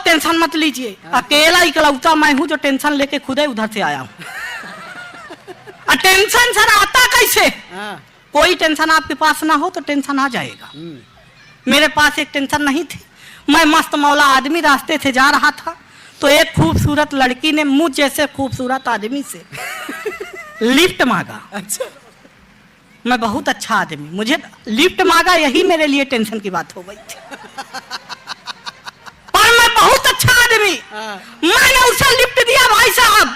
बहुत टेंशन मत लीजिए, अकेला इकलौता मैं हूँ जो टेंशन लेके खुद ही उधर से आया हूँ। टेंशन सर आता कैसे? कोई टेंशन आपके पास ना हो तो टेंशन आ जाएगा। मेरे पास एक टेंशन नहीं थी। मैं मस्त मौला आदमी रास्ते से जा रहा था तो एक खूबसूरत लड़की ने मुझ जैसे खूबसूरत आदमी से लिफ्ट मांगा। अच्छा, मैं बहुत अच्छा आदमी, मुझे लिफ्ट मांगा, यही मेरे लिए टेंशन की बात हो गई थी। पर मैं बहुत अच्छा आदमी, मैंने उसे लिफ्ट दिया। भाई साहब,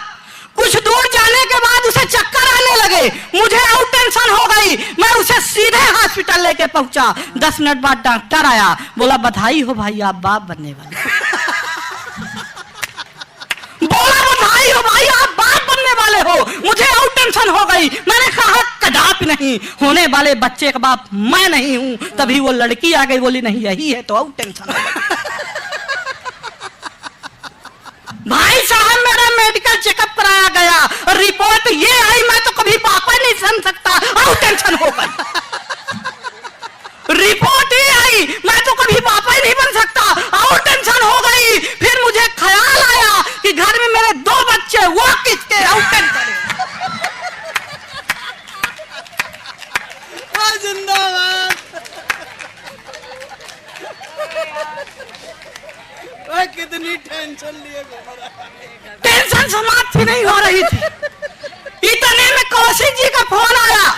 कुछ दूर जाने के बाद उसे चक्कर आने लगे, मुझे और टेंशन हो गई। मैं उसे सीधे हॉस्पिटल लेके पहुंचा। 10 मिनट बाद डॉक्टर आया, बोला बधाई हो भाई, आप बाप बनने वाले। बोला बधाई हो भाई, आप बाप बनने वाले हो। मुझे और टेंशन हो गई। मैंने कहा कदापि नहीं, होने वाले बच्चे का बाप मैं नहीं हूं। तभी वो लड़की आ गई, बोली नहीं यही है तो और टेंशन हो गई। भाई साहब, मेरा मेडिकल चेकअप कराया गया, रिपोर्ट ये आई, मैं तो कभी पापा नहीं समझ सकता, और टेंशन हो गई। रिपोर्ट ये आई, मैं तो कभी पापा ही नहीं बन सकता, और टेंशन हो गई। फिर मुझे ख्याल आया कि घर में मेरे 2 बच्चे, वो किसके, और टेंशन। जिंदाबाद। कितनी टेंशन लिए, टेंशन समाप्त ही नहीं हो रही थी। इतने में कौशिक जी का फोन आया,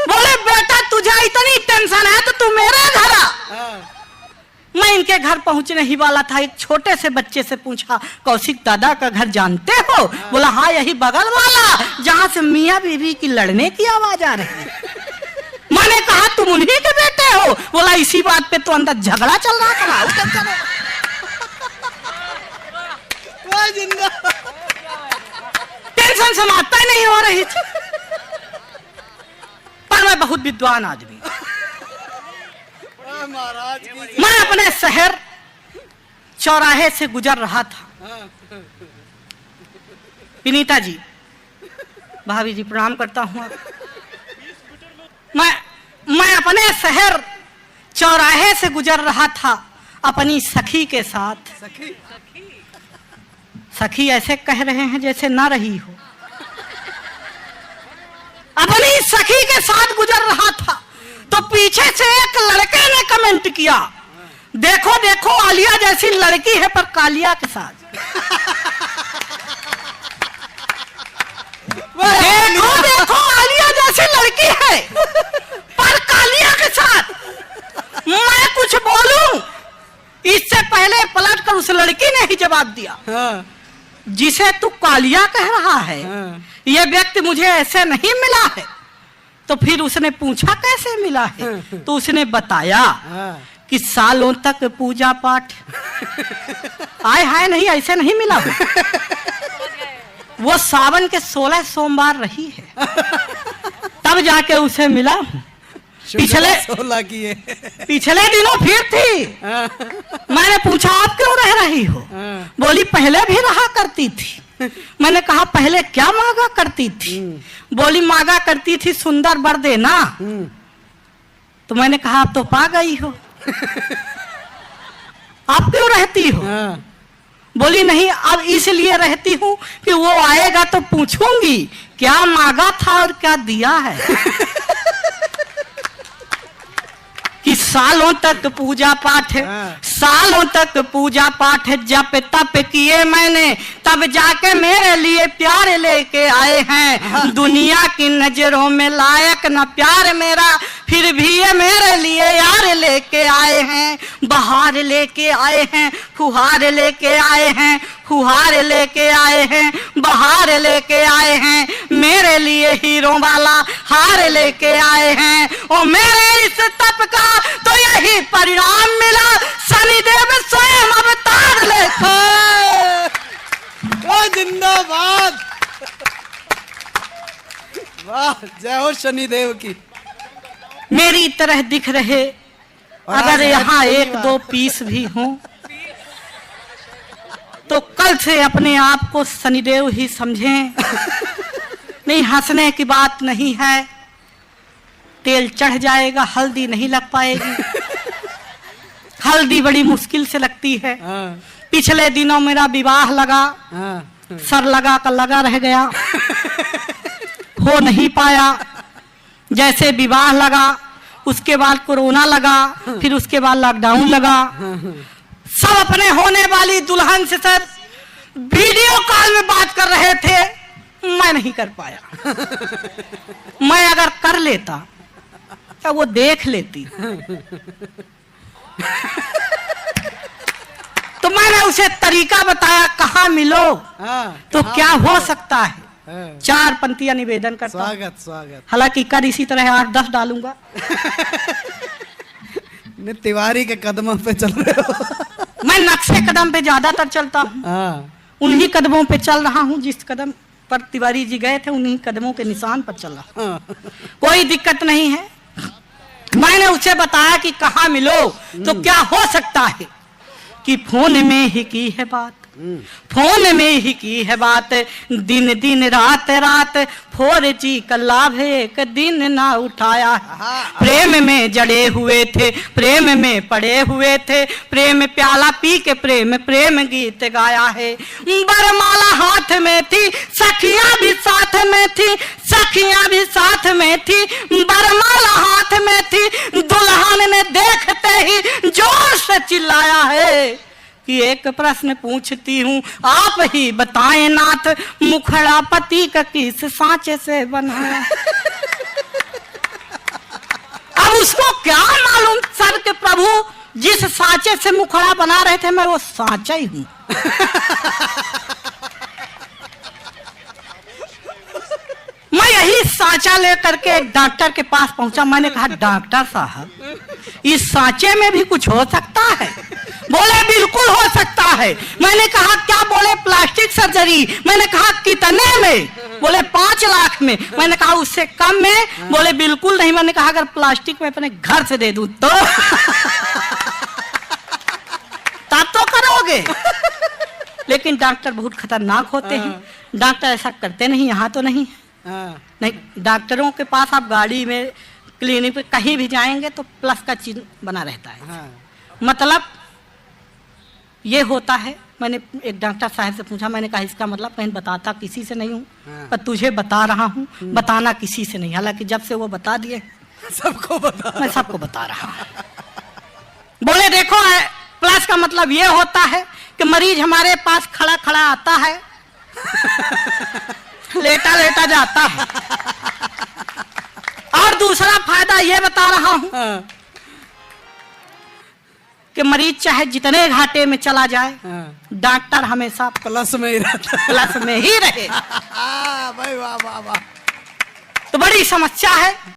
बोले बेटा तुझे इतनी टेंशन है तो तू मेरे घर आ। मैं इनके घर पहुंचने ही वाला था, एक छोटे से बच्चे से पूछा, कौशिक दादा का घर जानते हो? बोला हाँ, यही बगल वाला, जहां से मियाँ बीवी की लड़ने की आवाज आ रही है। मैंने कहा तुम उन्हीं के बेटे हो? बोला इसी बात पे तो अंदर झगड़ा चल रहा था। टेंशन समाप्त नहीं हो रही थी। पर मैं बहुत विद्वान आदमी, मैं अपने शहर चौराहे से गुजर रहा था। विनीता जी, भाभी जी प्रणाम करता हूँ। मैं अपने शहर चौराहे से गुजर रहा था अपनी सखी के साथ। सखी ऐसे कह रहे हैं जैसे ना रही हो। अपनी सखी के साथ गुजर रहा था तो पीछे से एक लड़के ने कमेंट किया, देखो देखो आलिया जैसी लड़की है पर कालिया के साथ। देखो देखो आलिया जैसी लड़की है पर कालिया के साथ। मैं कुछ बोलूं इससे पहले पलट कर उस लड़की ने ही जवाब दिया, जिसे तू कालिया कह रहा है यह व्यक्ति मुझे ऐसे नहीं मिला है। तो फिर उसने पूछा कैसे मिला है? तो उसने बताया कि सालों तक पूजा पाठ। आए हाय नहीं, ऐसे नहीं मिला। वो सावन के 16 सोमवार रही है तब जाके उसे मिला। पिछले 16 की है। पिछले दिनों फिर थी। मैंने पूछा आप क्यों रह रही हो? बोली पहले भी रहा करती थी। मैंने कहा पहले क्या मांगा करती थी? बोली मांगा करती थी सुंदर वर देना। तो मैंने कहा आप तो पा गई हो, आप क्यों रहती हो? बोली नहीं, अब इसलिए रहती हूँ कि वो आएगा तो पूछूंगी क्या मांगा था और क्या दिया है। कि सालों तक पूजा पाठ, सालों तक पूजा पाठ जप तप किए मैंने, तब जाके मेरे लिए प्यार लेके आए हैं। दुनिया की नजरों में लायक न प्यार मेरा, फिर भी ये मेरे लिए यार लेके आए हैं। बहार लेके आए हैं, फुहार लेके आए हैं, फुहार लेके आए हैं, बहार लेके आए हैं। मेरे लिए हीरो वाला हार लेके आए हैं। और मेरे इस तप का तो यही परिणाम मिला, शनिदेव स्वयं अवतार लेके। जिंदाबाद, वाह, जय हो शनिदेव की। मेरी तरह दिख रहे अगर यहाँ 1-2 पीस भी हों तो कल से अपने आप को शनिदेव ही समझें। नहीं, हंसने की बात नहीं है। तेल चढ़ जाएगा, हल्दी नहीं लग पाएगी। हल्दी बड़ी मुश्किल से लगती है, पिछले दिनों मेरा विवाह लगा, हाँ। सर लगा कर लगा रह गया, हो नहीं पाया। जैसे विवाह लगा, उसके बाद कोरोना लगा, फिर उसके बाद लॉकडाउन लगा। सब अपने होने वाली दुल्हन से सर वीडियो कॉल में बात कर रहे थे, मैं नहीं कर पाया। मैं अगर कर लेता तो वो देख लेती। तो मैंने उसे तरीका बताया, कहाँ मिलो तो क्या हो सकता है। 4 पंक्तियां निवेदन करता हूं। स्वागत स्वागत। हालांकि कर इसी तरह 8-10 डालूंगा। तिवारी के कदमों पे चल रहे हो। मैं नक्शे कदम पे ज्यादातर चलता हूँ, उन्हीं कदमों पे चल रहा हूँ जिस कदम पर तिवारी जी गए थे, उन्हीं कदमों के निशान पर चल रहा हूँ। कोई दिक्कत नहीं है। मैंने उसे बताया कि कहाँ मिलो तो क्या हो सकता है कि फोन में ही की है बात, फोन में ही की है बात, दिन दिन रात रात 4G का लाभ एक दिन ना उठाया। प्रेम में जड़े हुए थे, प्रेम में पड़े हुए थे, प्रेम प्याला पी के प्रेम प्रेम गीत गाया है। बरमाला हाथ में थी, सखियां भी साथ में थी, सखियां भी साथ में थी, बरमाला हाथ में थी। दुल्हन ने देखते ही जोर से चिल्लाया है कि एक प्रश्न पूछती हूँ, आप ही बताएं नाथ, मुखड़ा पति का किस सांचे से बना। अब उसको क्या मालूम सर के प्रभु जिस सांचे से मुखड़ा बना रहे थे मैं वो सांचा ही हूँ। मैं यही सांचा लेकर के एक डॉक्टर के पास पहुंचा। मैंने कहा, डॉक्टर साहब इस सांचे में भी कुछ हो सकता है? बोले बिल्कुल हो सकता है। मैंने कहा क्या? बोले प्लास्टिक सर्जरी। मैंने कहा कितने में? बोले 5 लाख में। मैंने कहा उससे कम में? बोले बिल्कुल नहीं। मैंने कहा अगर प्लास्टिक में अपने घर से दे दूं तो तब तो करोगे। लेकिन डॉक्टर बहुत खतरनाक होते हैं, डॉक्टर ऐसा करते नहीं। यहाँ तो नहीं नहीं, डॉक्टरों के पास आप गाड़ी में क्लिनिक पे कहीं भी जाएंगे तो प्लस का चिन्ह बना रहता है। मतलब ये होता है। मैंने एक डॉक्टर साहब से पूछा, मैंने कहा इसका मतलब कहीं बताता किसी से नहीं हूँ, पर तुझे बता रहा हूँ, बताना किसी से नहीं। हालांकि जब से वो बता दिए सबको बता, मैं सबको बता रहा हूँ। बोले देखो प्लस का मतलब ये होता है कि मरीज हमारे पास खड़ा खड़ा आता है, लेटा लेटा जाता है। और दूसरा फायदा ये बता रहा हूँ कि मरीज चाहे जितने घाटे में चला जाए, डॉक्टर हमेशा प्लस में ही रहता है, प्लस में ही रहे। भाई वाह वाह वाह। तो बड़ी समस्या है।